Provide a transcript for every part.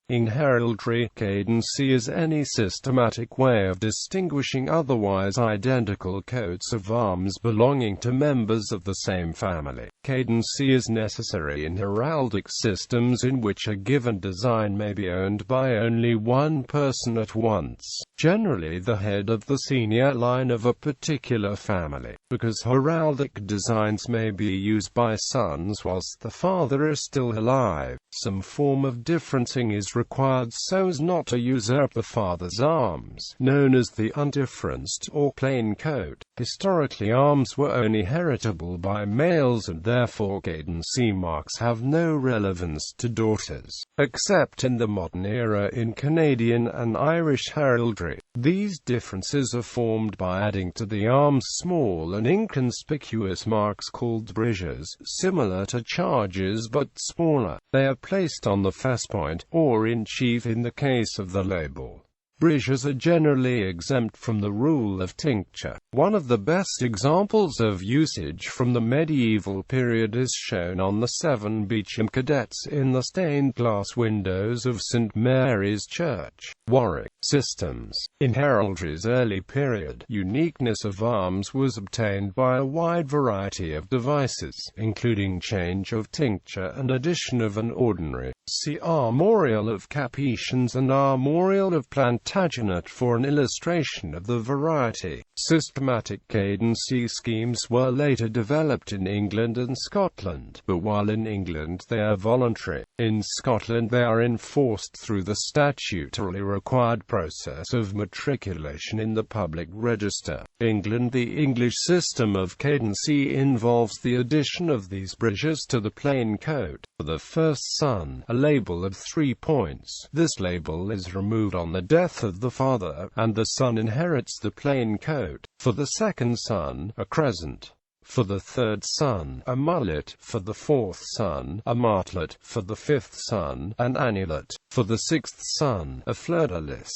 In heraldry, cadency is any systematic way of distinguishing otherwise identical coats of arms belonging to members of the same family. Cadency is necessary in heraldic systems in which a given design may be owned by only one person at once, generally the head of the senior line of a particular family. Because heraldic designs may be used by sons whilst the father is still alive, some form of differencing is required so as not to usurp the father's arms, known as the undifferenced or plain coat. Historically, arms were only heritable by males and therefore cadency marks have no relevance to daughters, except in the modern era in Canadian and Irish heraldry. These differences are formed by adding to the arms small and inconspicuous marks called bridges, similar to charges but smaller. They are placed on the facepoint, or in chief in the case of the label. Bridges are generally exempt from the rule of tincture. One of the best examples of usage from the medieval period is shown on the 7 Beauchamp cadets in the stained glass windows of St. Mary's Church, Warwick. Systems. In heraldry's early period, uniqueness of arms was obtained by a wide variety of devices, including change of tincture and addition of an ordinary. See armorial of Capetians and armorial of Plantagenet for an illustration of the variety. Systematic cadency schemes were later developed in England and Scotland, but while in England they are voluntary, in Scotland they are enforced through the statutorily required process of matriculation in the public register. England. The English system of cadency involves the addition of these bridges to the plain coat. For the first son, a label of 3 points. This label is removed on the death of the father, and the son inherits the plain coat. For the second son, a crescent. For the third son, a mullet. For the fourth son, a martlet. For the fifth son, an annulet. For the sixth son, a fleur-de-lis.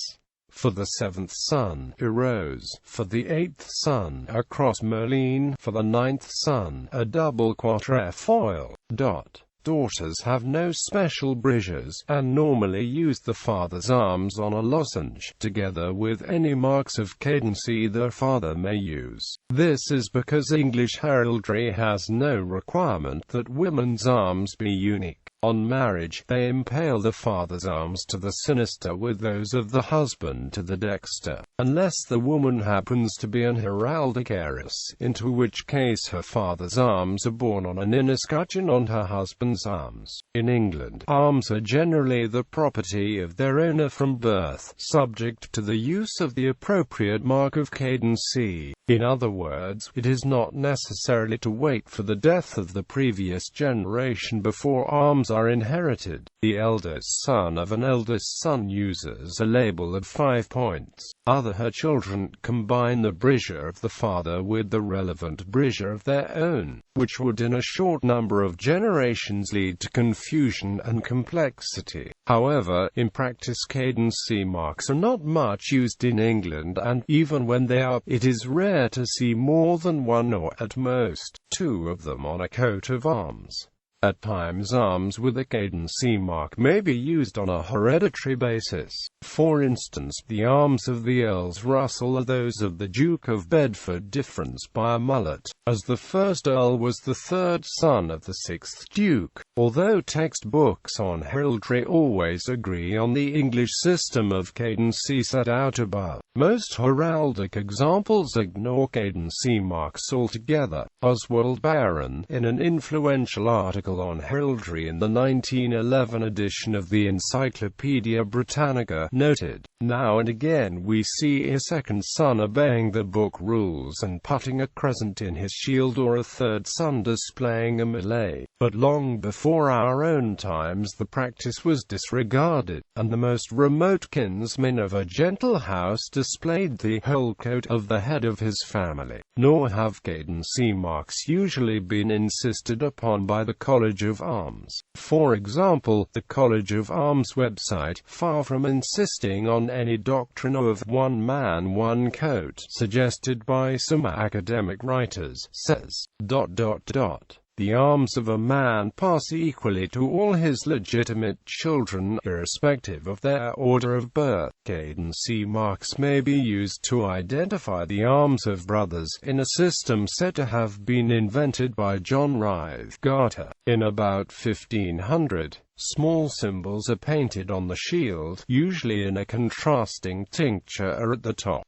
For the seventh son, a rose. For the eighth son, a cross-merlin. For the ninth son, a double quatrefoil. Daughters have no special bridges, and normally use the father's arms on a lozenge, together with any marks of cadency their father may use. This is because English heraldry has no requirement that women's arms be unique. On marriage, they impale the father's arms to the sinister with those of the husband to the dexter, unless the woman happens to be an heraldic heiress, into which case her father's arms are borne on an escutcheon on her husband's arms. In England, arms are generally the property of their owner from birth, subject to the use of the appropriate mark of cadency. In other words, it is not necessarily to wait for the death of the previous generation before arms are inherited. The eldest son of an eldest son uses a label of 5 points. Her children combine the bridger of the father with the relevant bridger of their own, which would in a short number of generations lead to confusion and complexity. However, in practice cadency marks are not much used in England, and, even when they are, it is rare to see more than one or, at most, 2 of them on a coat of arms. At times arms with a cadency mark may be used on a hereditary basis. For instance, the arms of the Earls Russell are those of the Duke of Bedford, differenced by a mullet, as the first Earl was the third son of the 6th Duke. Although textbooks on heraldry always agree on the English system of cadency set out above, most heraldic examples ignore cadency marks altogether. Oswald Barron, in an influential article on heraldry in the 1911 edition of the Encyclopaedia Britannica, noted, "Now and again we see a second son obeying the book rules and putting a crescent in his shield, or a third son displaying a melee. But long before our own times the practice was disregarded, and the most remote kinsman of a gentle house displayed the whole coat of the head of his family. Nor have cadency marks usually been insisted upon by the College of Arms. For example, the College of Arms website, far from insisting on any doctrine of one man, one coat, suggested by some academic writers, says, ... The arms of a man pass equally to all his legitimate children, irrespective of their order of birth. Cadency marks may be used to identify the arms of brothers, in a system said to have been invented by John Rythe Garter. In about 1500, small symbols are painted on the shield, usually in a contrasting tincture at the top.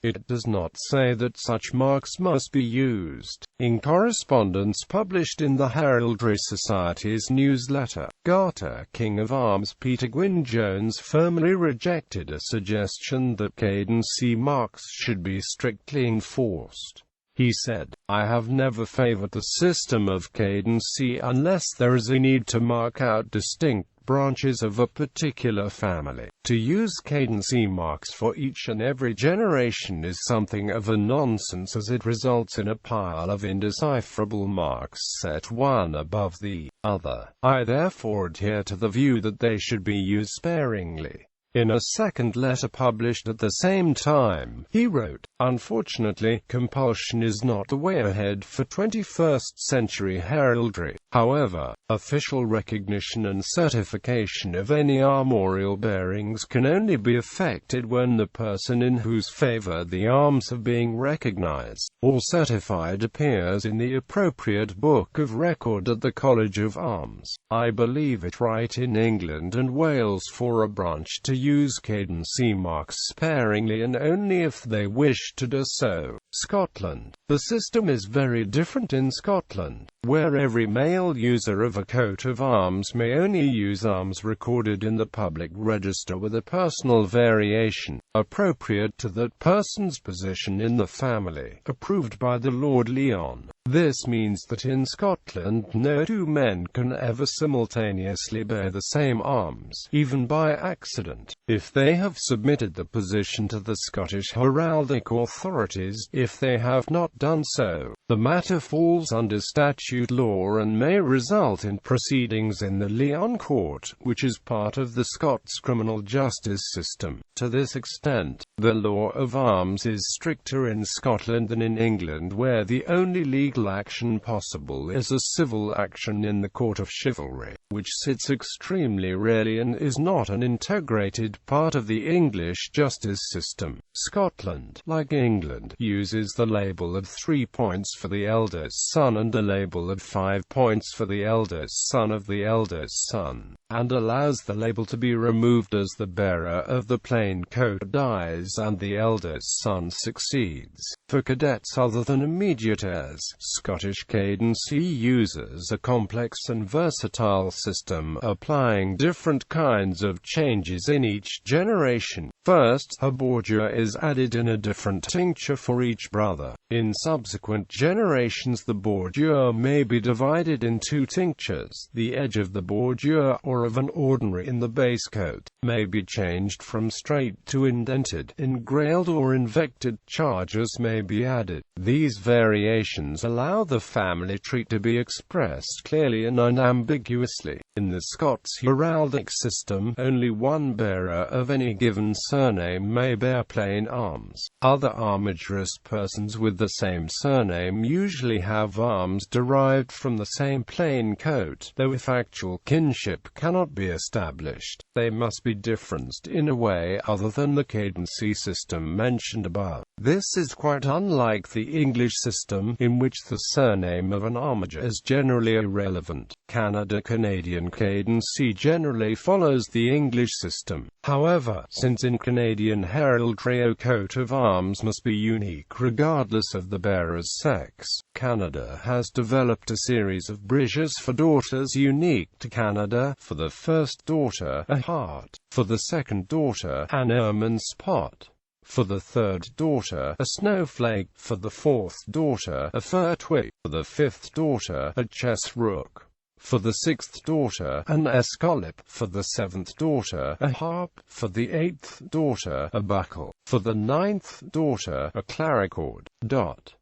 It does not say that such marks must be used. In correspondence published in the Heraldry Society's newsletter, Garter, King of Arms Peter Gwyn Jones firmly rejected a suggestion that cadency marks should be strictly enforced. He said, "I have never favored the system of cadency unless there is a need to mark out distinct branches of a particular family. To use cadency marks for each and every generation is something of a nonsense, as it results in a pile of indecipherable marks set one above the other. I therefore adhere to the view that they should be used sparingly." In a second letter published at the same time, he wrote, "Unfortunately, compulsion is not the way ahead for 21st century heraldry. However, official recognition and certification of any armorial bearings can only be effected when the person in whose favor the arms are being recognized, or certified, appears in the appropriate book of record at the College of Arms. I believe it right in England and Wales for a branch to use cadency marks sparingly and only if they wish to do so. Scotland. The system is very different in Scotland, where every male user of a coat of arms may only use arms recorded in the public register, with a personal variation, appropriate to that person's position in the family, approved by the Lord Leon. This means that in Scotland no two men can ever simultaneously bear the same arms, even by accident, if they have submitted the position to the Scottish heraldic authorities. If they have not done so, the matter falls under statute law and may result in proceedings in the Leon Court, which is part of the Scots criminal justice system. To this extent, the law of arms is stricter in Scotland than in England, where the only legal action possible is a civil action in the court of chivalry, which sits extremely rarely and is not an integrated part of the English justice system. Scotland, like England, uses the label of 3 points for the eldest son and a label of 5 points for the eldest son of the eldest son, and allows the label to be removed as the bearer of the plain coat dies and the eldest son succeeds. For cadets other than immediate heirs, Scottish cadency uses a complex and versatile system, applying different kinds of changes in each generation. First, a bordure is added in a different tincture for each brother. In subsequent generations the bordure may be divided in 2 tinctures. The edge of the bordure, or of an ordinary in the base coat, may be changed from straight to indented, engrailed or invected. Charges may be added. These variations allow the family tree to be expressed clearly and unambiguously. In the Scots heraldic system, only one bearer of any given surname may bear plain arms. Other armigerous persons with the same surname usually have arms derived from the same plain coat, though if actual kinship cannot be established, they must be differenced in a way other than the cadency system mentioned above. This is quite unlike the English system, in which the surname of an armiger is generally irrelevant. Canadian cadency generally follows the English system. However, since in Canadian heraldry a coat of arms must be unique regardless of the bearer's sex, Canada has developed a series of bridges for daughters unique to Canada. For the first daughter, a heart; for the second daughter, an ermine spot; for the third daughter, a snowflake; for the fourth daughter, a fir twig; for the fifth daughter, a chess rook; for the sixth daughter, an escallop; for the seventh daughter, a harp; for the eighth daughter, a buckle; for the ninth daughter, a clarichord.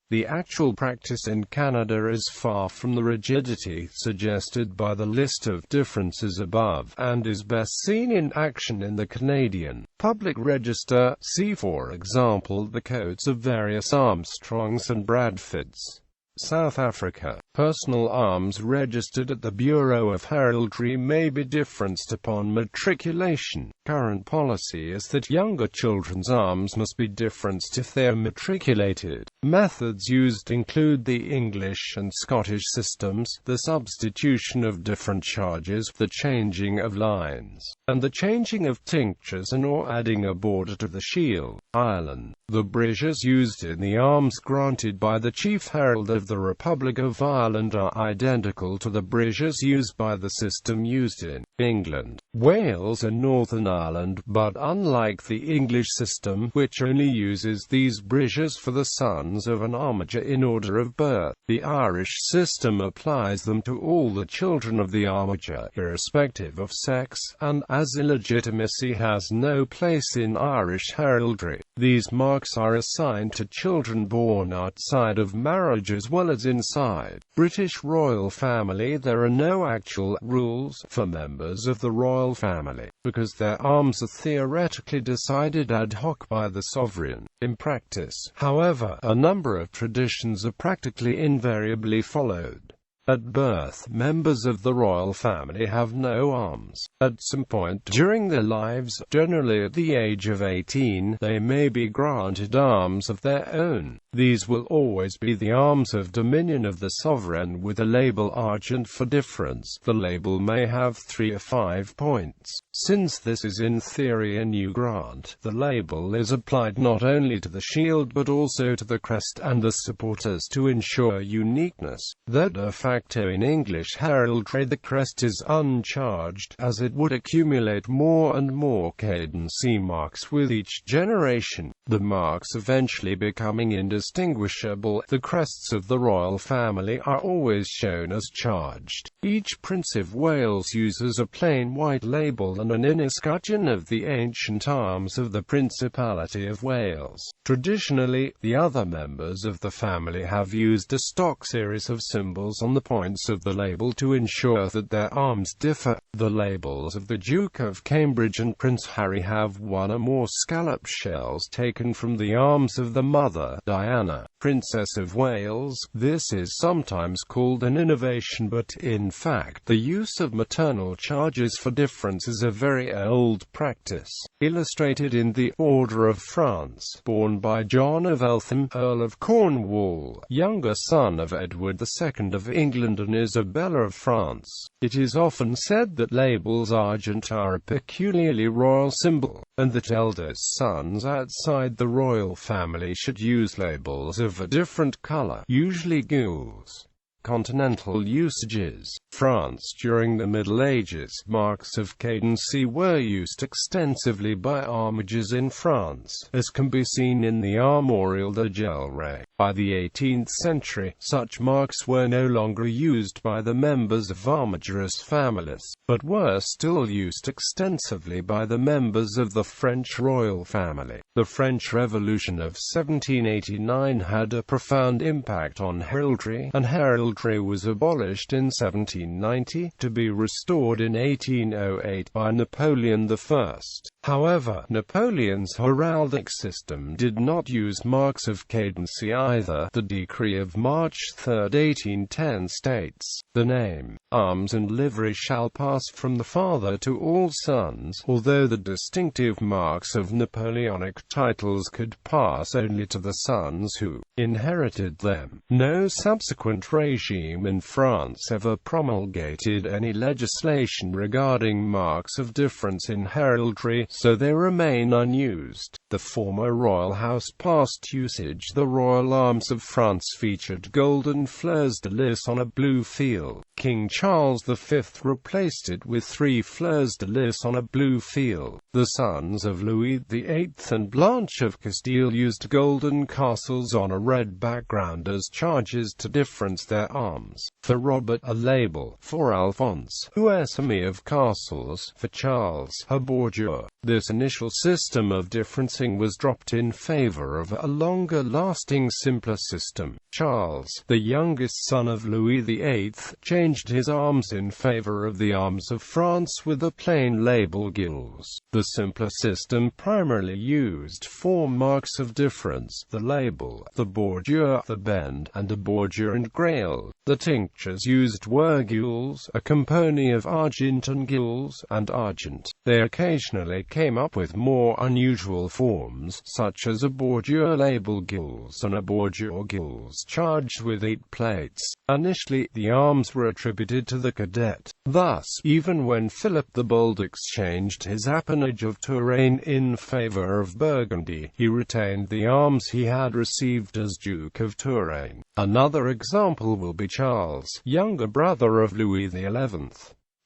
The actual practice in Canada is far from the rigidity suggested by the list of differences above, and is best seen in action in the Canadian Public Register. See for example the codes of various Armstrongs and Bradfords. South Africa. Personal arms registered at the Bureau of Heraldry may be differenced upon matriculation. Current policy is that younger children's arms must be differenced if they are matriculated. Methods used include the English and Scottish systems, the substitution of different charges, the changing of lines, and the changing of tinctures and/or adding a border to the shield. Ireland. The bridges used in the arms granted by the Chief Herald of the Republic of Ireland are identical to the bridges used by the system used in England, Wales and Northern Ireland, but unlike the English system, which only uses these bridges for the sons of an armiger in order of birth, the Irish system applies them to all the children of the armiger, irrespective of sex, and, as illegitimacy has no place in Irish heraldry, these marks are assigned to children born outside of marriage as well as inside. British royal family. There are no actual rules for members of the royal family, because their arms are theoretically decided ad hoc by the sovereign. In practice, however, a number of traditions are practically invariably followed. At birth, members of the royal family have no arms. At some point during their lives, generally at the age of 18, they may be granted arms of their own. These will always be the arms of dominion of the sovereign with a label argent for difference. The label may have 3 or 5 points. Since this is in theory a new grant, the label is applied not only to the shield but also to the crest and the supporters to ensure uniqueness. That de facto in English heraldry the crest is uncharged, as it would accumulate more and more cadency marks with each generation, the marks eventually becoming indistinguishable. The crests of the royal family are always shown as charged. Each Prince of Wales uses a plain white label and an escutcheon of the ancient arms of the Principality of Wales. Traditionally, the other members of the family have used a stock series of symbols on the points of the label to ensure that their arms differ. The labels of the Duke of Cambridge and Prince Harry have one or more scallop shells taken from the arms of the mother, Diana, Princess of Wales. This is sometimes called an innovation, but in fact, the use of maternal charges for difference is a very old practice. Illustrated in the Order of France, born by John of Eltham, Earl of Cornwall, younger son of Edward II of England and Isabella of France. It is often said that labels argent are a peculiarly royal symbol, and that eldest sons outside the royal family should use labels of a different color, usually gules. Continental usages. France. During the Middle Ages, marks of cadency were used extensively by armigers in France, as can be seen in the Armorial de Gelre. By the 18th century, such marks were no longer used by the members of armigerous families, but were still used extensively by the members of the French royal family. The French Revolution of 1789 had a profound impact on heraldry, and heraldry was abolished in 1790, to be restored in 1808 by Napoleon I. However, Napoleon's heraldic system did not use marks of cadency either. The decree of March 3, 1810 states, "The name, arms and livery shall pass from the father to all sons," although the distinctive marks of Napoleonic titles could pass only to the sons who inherited them. No subsequent regime in France ever promulgated any legislation regarding marks of difference in heraldry, so they remain unused. The former royal house past usage. The royal arms of France featured golden fleurs de lis on a blue field. King Charles V replaced it with 3 fleurs de lis on a blue field. The sons of Louis VIII and Blanche of Castile used golden castles on a red background as charges to difference their arms. For Robert, a label. For Alphonse, Huesame of castles. For Charles, a bordure. This initial system of difference differencing was dropped in favor of a longer-lasting, simpler system. Charles, the youngest son of Louis VIII, changed his arms in favor of the arms of France with the plain label gules. The simpler system primarily used 4 marks of difference: the label, the bordure, the bend, and a bordure and grail. The tinctures used were gules, a compound of argent and gules, and argent. They occasionally came up with more unusual forms, such as a bordure label gules and a bordure gules charged with 8 plates. Initially, the arms were attributed to the cadet. Thus, even when Philip the Bold exchanged his appanage of Touraine in favor of Burgundy, he retained the arms he had received as Duke of Touraine. Another example will be Charles, younger brother of Louis XI.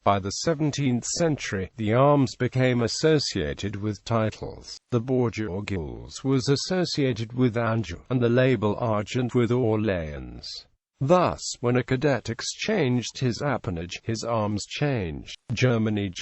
By the 17th century, the arms became associated with titles. The bordure gules was associated with Anjou, and the label argent with Orléans. Thus, when a cadet exchanged his appanage, his arms changed. German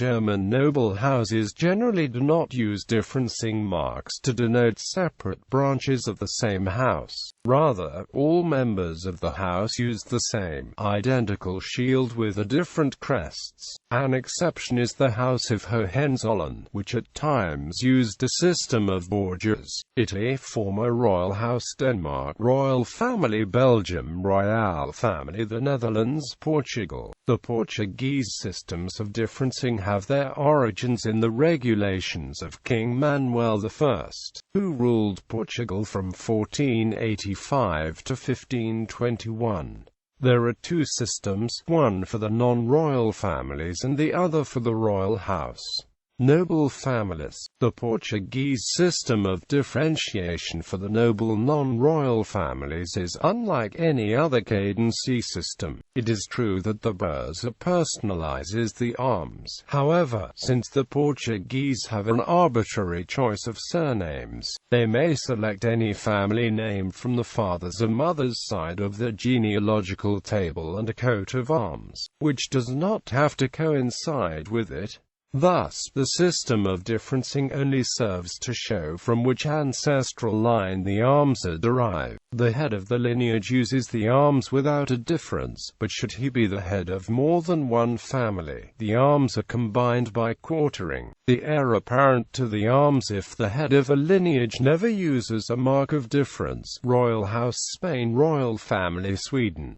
noble houses generally do not use differencing marks to denote separate branches of the same house. Rather, all members of the house use the same, identical shield with the different crests. An exception is the House of Hohenzollern, which at times used a system of bordures. Italy, former Royal House Denmark, Royal Family Belgium, Royal Family the Netherlands, Portugal. The Portuguese systems of differencing have their origins in the regulations of King Manuel I, who ruled Portugal from 1485 to 1521. There are 2 systems, one for the non-royal families and the other for the royal house. Noble families. The Portuguese system of differentiation for the noble non-royal families is unlike any other Cadency system. It is true that the Bursa personalizes the arms. However, since the Portuguese have an arbitrary choice of surnames, they may select any family name from the father's or mother's side of the genealogical table and a coat of arms, which does not have to coincide with it. Thus, the system of differencing only serves to show from which ancestral line the arms are derived. The head of the lineage uses the arms without a difference, but should he be the head of more than one family, the arms are combined by quartering. The heir apparent to the arms if the head of a lineage never uses a mark of difference. Royal House Spain, Royal Family Sweden.